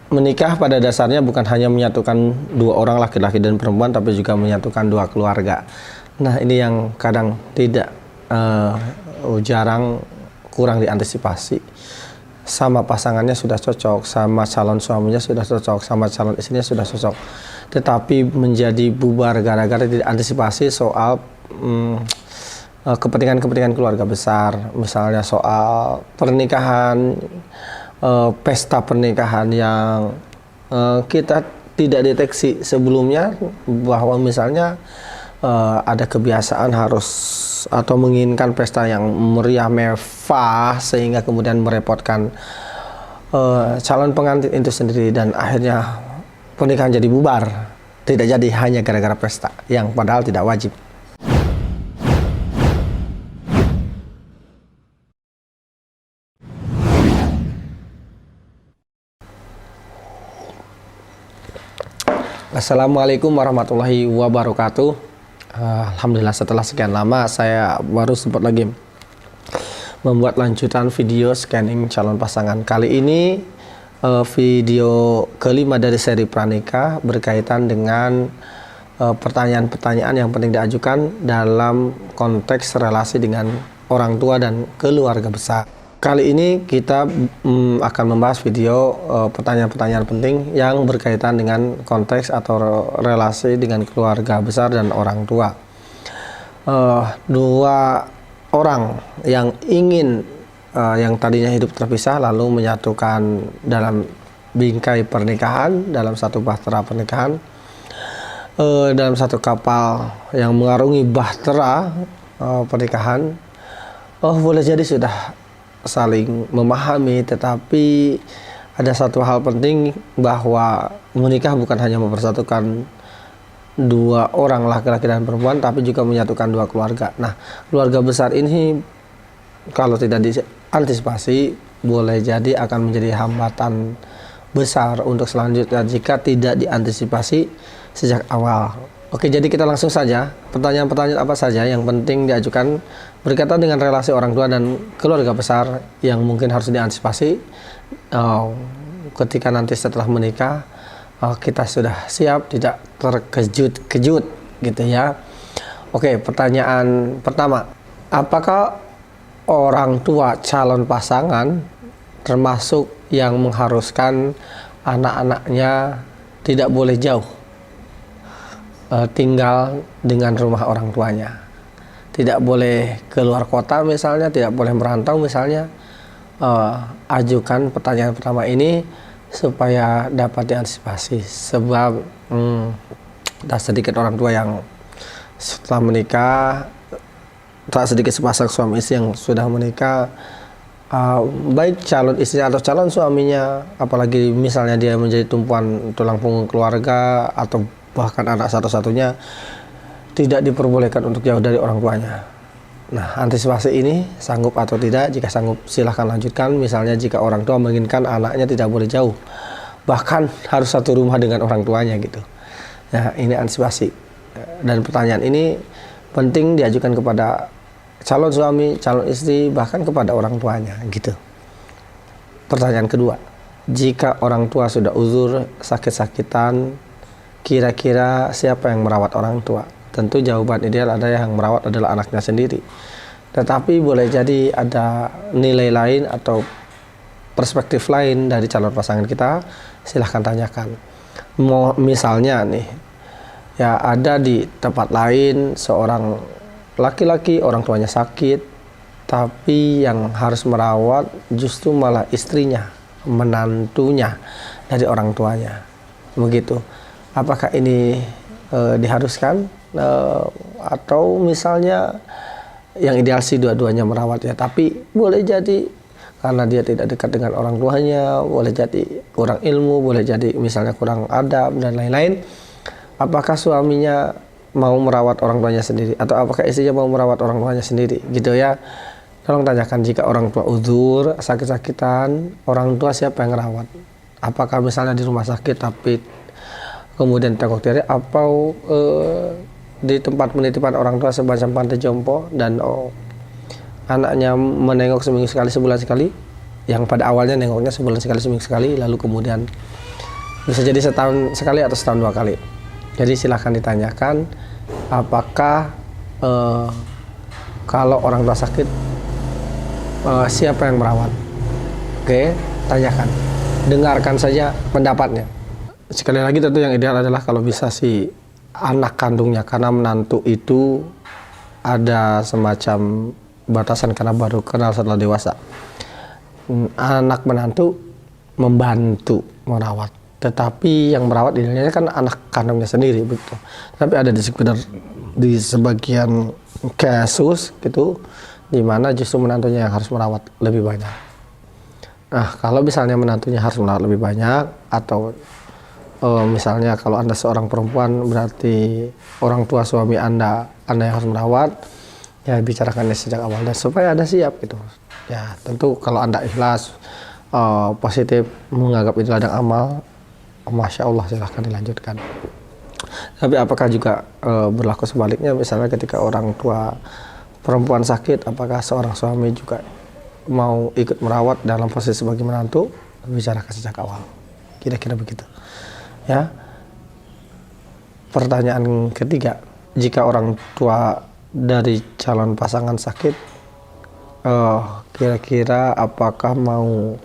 menikah pada dasarnya bukan hanya menyatukan dua orang laki-laki dan perempuan, tapi juga menyatukan dua keluarga. Nah, ini yang kadang tidak jarang kurang diantisipasi. Sama pasangannya sudah cocok, sama calon suaminya sudah cocok, sama calon istrinya sudah cocok, tetapi menjadi bubar gara-gara tidak antisipasi soal kepentingan-kepentingan keluarga besar, misalnya soal pernikahan, pesta pernikahan yang kita tidak deteksi sebelumnya, bahwa misalnya ada kebiasaan harus atau menginginkan pesta yang meriah mewah sehingga kemudian merepotkan calon pengantin itu sendiri, dan akhirnya pernikahan jadi bubar, tidak jadi hanya gara-gara pesta yang padahal tidak wajib. Assalamualaikum warahmatullahi wabarakatuh. Alhamdulillah, setelah sekian lama saya baru sempat lagi membuat lanjutan video scanning calon pasangan. Kali ini video kelima dari seri Pranikah berkaitan dengan pertanyaan-pertanyaan yang penting diajukan dalam konteks relasi dengan orang tua dan keluarga besar. Kali ini kita akan membahas video pertanyaan-pertanyaan penting yang berkaitan dengan konteks atau relasi dengan keluarga besar dan orang tua. Dua orang yang ingin yang tadinya hidup terpisah lalu menyatukan dalam bingkai pernikahan, dalam satu bahtera pernikahan, dalam satu kapal yang mengarungi bahtera pernikahan. Boleh jadi sudah saling memahami, tetapi ada satu hal penting, bahwa menikah bukan hanya mempersatukan dua orang laki-laki dan perempuan, tapi juga menyatukan dua keluarga. Nah, keluarga besar ini kalau tidak diantisipasi boleh jadi akan menjadi hambatan besar untuk selanjutnya jika tidak diantisipasi sejak awal. Oke, jadi kita langsung saja. Pertanyaan-pertanyaan apa saja yang penting diajukan berkaitan dengan relasi orang tua dan keluarga besar yang mungkin harus diantisipasi ketika nanti setelah menikah kita sudah siap, tidak terkejut-kejut gitu ya. Oke, pertanyaan pertama, apakah orang tua calon pasangan termasuk yang mengharuskan anak-anaknya tidak boleh jauh tinggal dengan rumah orang tuanya, tidak boleh keluar kota misalnya, tidak boleh merantau misalnya? Ajukan pertanyaan pertama ini supaya dapat diantisipasi, sebab tak sedikit orang tua yang setelah menikah, tak sedikit sepasang suami istri yang sudah menikah, baik calon istri atau calon suaminya, apalagi misalnya dia menjadi tumpuan tulang punggung keluarga atau bahkan anak satu-satunya, tidak diperbolehkan untuk jauh dari orang tuanya. Nah, antisipasi ini sanggup atau tidak? Jika sanggup, silahkan lanjutkan. Misalnya jika orang tua menginginkan anaknya tidak boleh jauh, bahkan harus satu rumah dengan orang tuanya gitu. Nah, ini antisipasi. Dan pertanyaan ini penting diajukan kepada calon suami, calon istri, bahkan kepada orang tuanya gitu. Pertanyaan kedua, jika orang tua sudah uzur, sakit-sakitan, kira-kira siapa yang merawat orang tua? Tentu jawaban ideal ada yang merawat adalah anaknya sendiri. Tetapi boleh jadi ada nilai lain atau perspektif lain dari calon pasangan kita, silahkan tanyakan. Misalnya nih, ya ada di tempat lain seorang laki-laki orang tuanya sakit, tapi yang harus merawat justru malah istrinya, menantunya dari orang tuanya. Begitu. Apakah ini diharuskan? Atau misalnya yang ideal sih dua-duanya merawat ya, tapi boleh jadi karena dia tidak dekat dengan orang tuanya, boleh jadi kurang ilmu, boleh jadi misalnya kurang adab dan lain-lain. Apakah suaminya mau merawat orang tuanya sendiri, atau apakah istrinya mau merawat orang tuanya sendiri gitu ya? Tolong tanyakan. Jika orang tua uzur, sakit-sakitan, orang tua siapa yang merawat? Apakah misalnya di rumah sakit tapi kemudian tengok tiari, atau di tempat penitipan orang tua semacam panti jompo, dan anaknya menengok seminggu sekali, sebulan sekali, yang pada awalnya nengoknya sebulan sekali, seminggu sekali, lalu kemudian Bisa jadi setahun sekali atau setahun 2 kali. Jadi silahkan ditanyakan apakah kalau orang tua sakit siapa yang merawat. Oke, tanyakan, dengarkan saja pendapatnya. Sekali lagi tentu yang ideal adalah kalau bisa si anak kandungnya, karena menantu itu ada semacam batasan karena baru kenal setelah dewasa. Anak menantu membantu merawat, tetapi yang merawat idealnya kan anak kandungnya sendiri begitu. Tapi ada di sebagian kasus gitu, di mana justru menantunya yang harus merawat lebih banyak. Nah, kalau misalnya menantunya harus merawat lebih banyak, atau misalnya kalau Anda seorang perempuan, berarti orang tua suami Anda yang harus merawat, ya bicarakannya sejak awal dan supaya Anda siap gitu. Ya tentu kalau Anda ikhlas, positif, menganggap itu ladang amal, Masya Allah, silahkan dilanjutkan. Tapi apakah juga berlaku sebaliknya, misalnya ketika orang tua perempuan sakit, apakah seorang suami juga mau ikut merawat dalam posisi sebagai menantu? Bicarakan sejak awal, kira-kira begitu ya. Pertanyaan ketiga, jika orang tua dari calon pasangan sakit, kira-kira apakah mau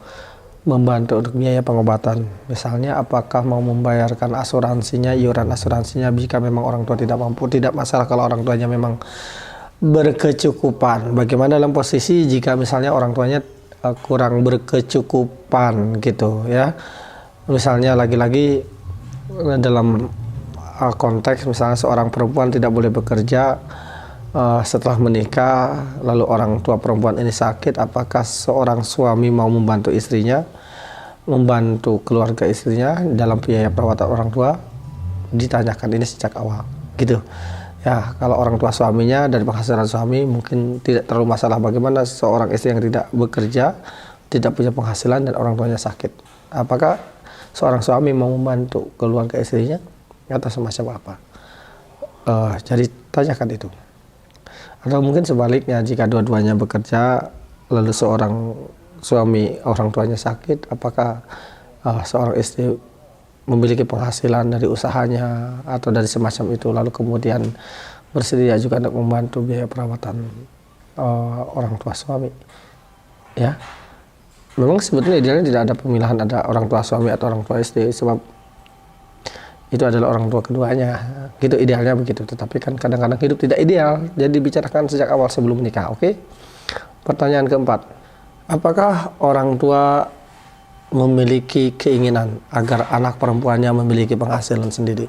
membantu untuk biaya pengobatan? Misalnya apakah mau membayarkan asuransinya, iuran asuransinya jika memang orang tua tidak mampu? Tidak masalah kalau orang tuanya memang berkecukupan. Bagaimana dalam posisi jika misalnya orang tuanya kurang berkecukupan gitu ya. Misalnya lagi-lagi dalam konteks misalnya seorang perempuan tidak boleh bekerja setelah menikah, lalu orang tua perempuan ini sakit, apakah seorang suami mau membantu istrinya, membantu keluarga istrinya dalam biaya perawatan orang tua? Ditanyakan ini sejak awal gitu ya. Kalau orang tua suaminya dari penghasilan suami mungkin tidak terlalu masalah. Bagaimana seorang istri yang tidak bekerja, tidak punya penghasilan dan orang tuanya sakit, apakah seorang suami mau membantu keluarga istrinya atau semacam apa? Jadi tanyakan itu. Atau mungkin sebaliknya, jika dua-duanya bekerja lalu seorang suami orang tuanya sakit, apakah seorang istri memiliki penghasilan dari usahanya atau dari semacam itu, lalu kemudian bersedia juga untuk membantu biaya perawatan orang tua suami ya. Memang sebetulnya idealnya tidak ada pemilihan ada orang tua suami atau orang tua istri, sebab itu adalah orang tua keduanya gitu, idealnya begitu. Tetapi kan kadang-kadang hidup tidak ideal, jadi dibicarakan sejak awal sebelum menikah. Oke. Pertanyaan keempat, apakah orang tua memiliki keinginan agar anak perempuannya memiliki penghasilan sendiri?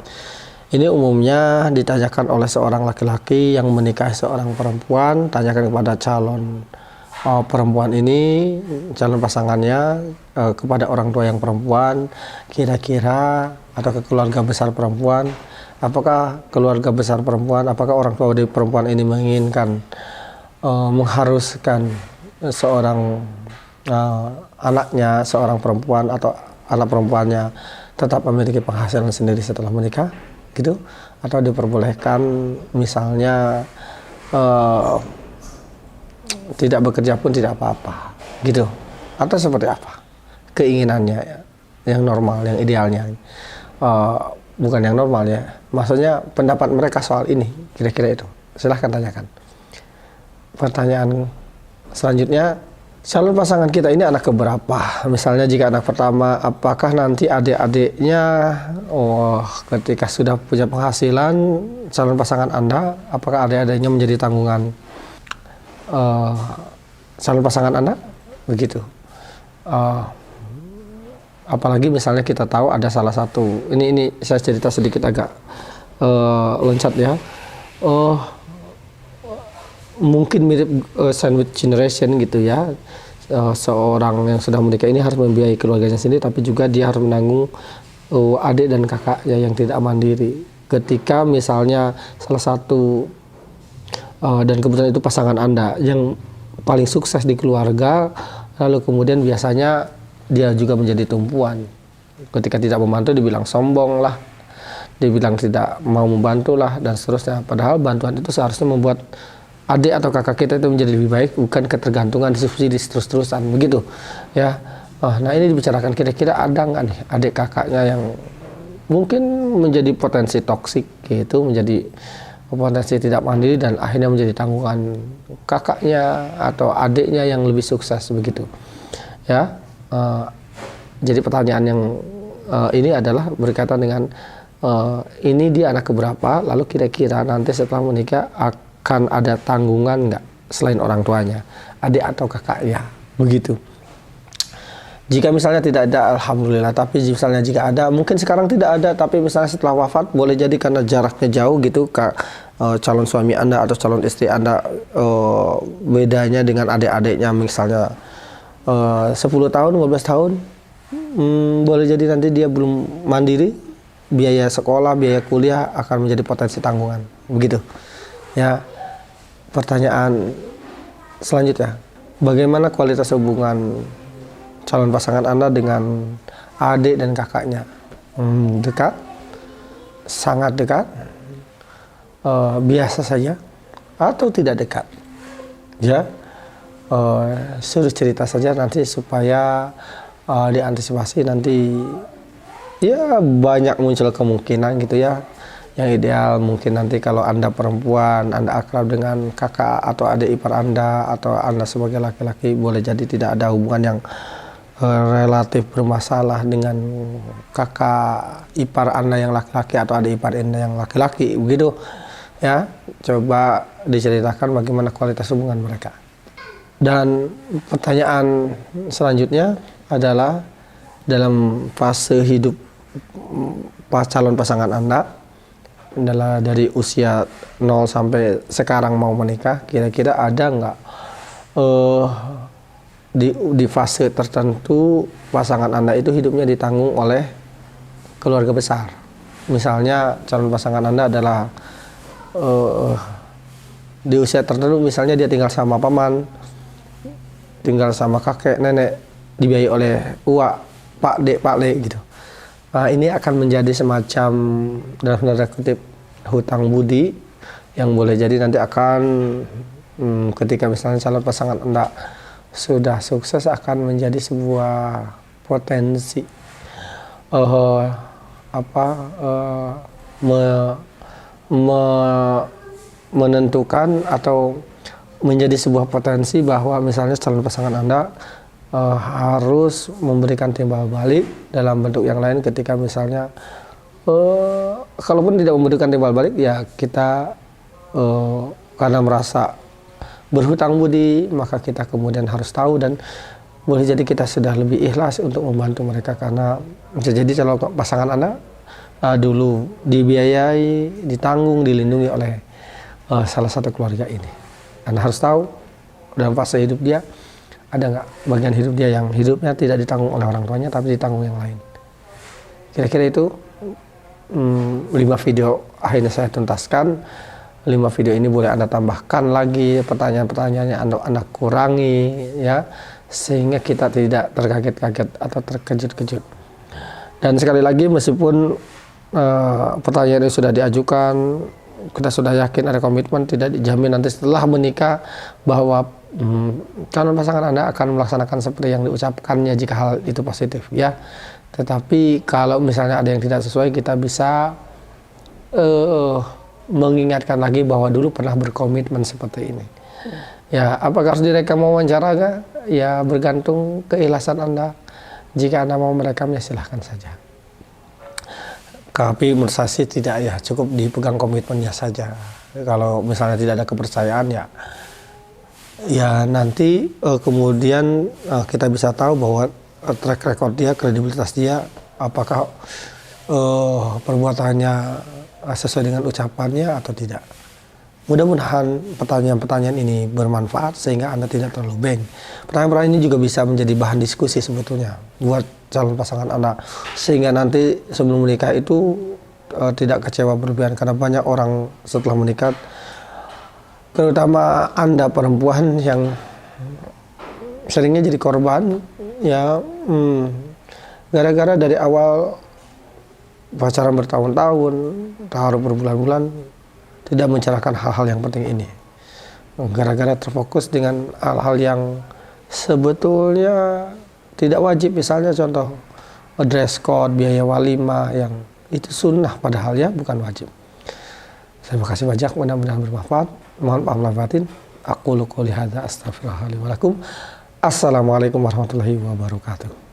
Ini umumnya ditanyakan oleh seorang laki-laki yang menikahi seorang perempuan. Tanyakan kepada calon perempuan ini, calon pasangannya, kepada orang tua yang perempuan, kira-kira atau ke keluarga besar perempuan, apakah keluarga besar perempuan, apakah orang tua dari perempuan ini menginginkan mengharuskan seorang anaknya, seorang perempuan atau anak perempuannya tetap memiliki penghasilan sendiri setelah menikah gitu, atau diperbolehkan misalnya tidak bekerja pun tidak apa-apa gitu, atau seperti apa keinginannya yang normal, yang idealnya, bukan yang normal ya, maksudnya pendapat mereka soal ini, kira-kira itu. Silahkan tanyakan. Pertanyaan selanjutnya, calon pasangan kita ini anak keberapa? Misalnya jika anak pertama, apakah nanti adik-adiknya ketika sudah punya penghasilan, calon pasangan Anda, apakah adik-adiknya menjadi tanggungan calon pasangan Anda? Begitu. Apalagi misalnya kita tahu ada salah satu, ini saya cerita sedikit agak loncat ya. Mungkin mirip sandwich generation gitu ya. Seorang yang sudah menikah ini harus membiayai keluarganya sendiri, tapi juga dia harus menanggung adik dan kakaknya yang tidak mandiri. Ketika misalnya salah satu dan kebetulan itu pasangan Anda yang paling sukses di keluarga, lalu kemudian biasanya dia juga menjadi tumpuan. Ketika tidak membantu dibilang sombong lah, dibilang tidak mau membantu lah, dan seterusnya. Padahal bantuan itu seharusnya membuat adik atau kakak kita itu menjadi lebih baik, bukan ketergantungan subsidi terus-terusan begitu ya. Nah ini dibicarakan, kira-kira ada nggak nih adik kakaknya yang mungkin menjadi potensi toksik gitu, menjadi potensi tidak mandiri dan akhirnya menjadi tanggungan kakaknya atau adiknya yang lebih sukses begitu ya. Jadi pertanyaan yang ini adalah berkaitan dengan ini dia anak keberapa, lalu kira-kira nanti setelah menikah akan ada tanggungan nggak selain orang tuanya, adik atau kakaknya begitu. Jika misalnya tidak ada, alhamdulillah. Tapi misalnya jika ada, mungkin sekarang tidak ada, tapi misalnya setelah wafat, boleh jadi karena jaraknya jauh gitu, calon suami Anda atau calon istri Anda bedanya dengan adik-adiknya misalnya 10 tahun, 15 tahun, boleh jadi nanti dia belum mandiri, biaya sekolah, biaya kuliah akan menjadi potensi tanggungan, begitu. Ya, pertanyaan selanjutnya, bagaimana kualitas hubungan calon pasangan Anda dengan adik dan kakaknya? Dekat, sangat dekat, biasa saja, atau tidak dekat? Ya, suruh cerita saja nanti supaya diantisipasi nanti ya banyak muncul kemungkinan gitu ya. Yang ideal mungkin nanti kalau Anda perempuan, Anda akrab dengan kakak atau adik ipar Anda, atau Anda sebagai laki-laki, boleh jadi tidak ada hubungan yang relatif bermasalah dengan kakak ipar Anda yang laki-laki atau adik ipar Anda yang laki-laki begitu ya. Coba diceritakan bagaimana kualitas hubungan mereka. Dan pertanyaan selanjutnya adalah dalam fase hidup calon pasangan Anda adalah dari usia 0 sampai sekarang mau menikah, kira-kira ada nggak di fase tertentu pasangan Anda itu hidupnya ditanggung oleh keluarga besar. Misalnya calon pasangan Anda adalah di usia tertentu, misalnya dia tinggal sama paman, tinggal sama kakek, nenek, dibiayai oleh uak, pak le gitu. Nah, ini akan menjadi semacam dalam tanda kutip hutang budi yang boleh jadi nanti akan ketika misalnya calon pasangan Anda sudah sukses akan menjadi sebuah potensi menentukan atau menjadi sebuah potensi bahwa misalnya calon pasangan Anda harus memberikan timbal balik dalam bentuk yang lain ketika misalnya kalaupun tidak memberikan timbal balik ya kita karena merasa berhutang budi, maka kita kemudian harus tahu dan boleh jadi kita sudah lebih ikhlas untuk membantu mereka, karena bisa jadi kalau pasangan Anda dulu dibiayai, ditanggung, dilindungi oleh salah satu keluarga ini. Anda harus tahu dalam fase hidup dia ada nggak bagian hidup dia yang hidupnya tidak ditanggung oleh orang tuanya tapi ditanggung yang lain. Kira-kira itu 5 video akhirnya saya tuntaskan. 5 video ini boleh Anda tambahkan lagi pertanyaan-pertanyaannya, Anda kurangi ya, sehingga kita tidak terkaget-kaget atau terkejut-kejut. Dan sekali lagi, meskipun pertanyaan ini sudah diajukan, kita sudah yakin ada komitmen, tidak dijamin nanti setelah menikah bahwa calon pasangan Anda akan melaksanakan seperti yang diucapkannya jika hal itu positif ya. Tetapi kalau misalnya ada yang tidak sesuai, kita bisa mengingatkan lagi bahwa dulu pernah berkomitmen seperti ini. Ya, apakah harus direkam wawancaranya? Ya, bergantung keikhlasan Anda. Jika Anda mau merekamnya, silahkan saja. Tapi menurut saya sih tidak ya, cukup dipegang komitmennya saja. Kalau misalnya tidak ada kepercayaan ya nanti kemudian kita bisa tahu bahwa track record dia, kredibilitas dia, apakah perbuatannya sesuai dengan ucapannya atau tidak. Mudah-mudahan pertanyaan-pertanyaan ini bermanfaat sehingga Anda tidak terlalu blank. Pertanyaan-pertanyaan ini juga bisa menjadi bahan diskusi sebetulnya buat calon pasangan Anda, sehingga nanti sebelum menikah itu tidak kecewa berlebihan, karena banyak orang setelah menikah, terutama Anda perempuan yang seringnya jadi korban ya, gara-gara dari awal pacaran bertahun-tahun, taruh berbulan-bulan, tidak mencerahkan hal-hal yang penting ini. Gara-gara terfokus dengan hal-hal yang sebetulnya Tidak wajib, misalnya contoh dress code, biaya walimah yang itu sunnah padahal ya, bukan wajib. Terima kasih banyak, mudah-mudahan bermanfaat. Mohon maaf lahir batin. Aku qouli hadza astaghfirullah li wa lakum. Assalamualaikum warahmatullahi wabarakatuh.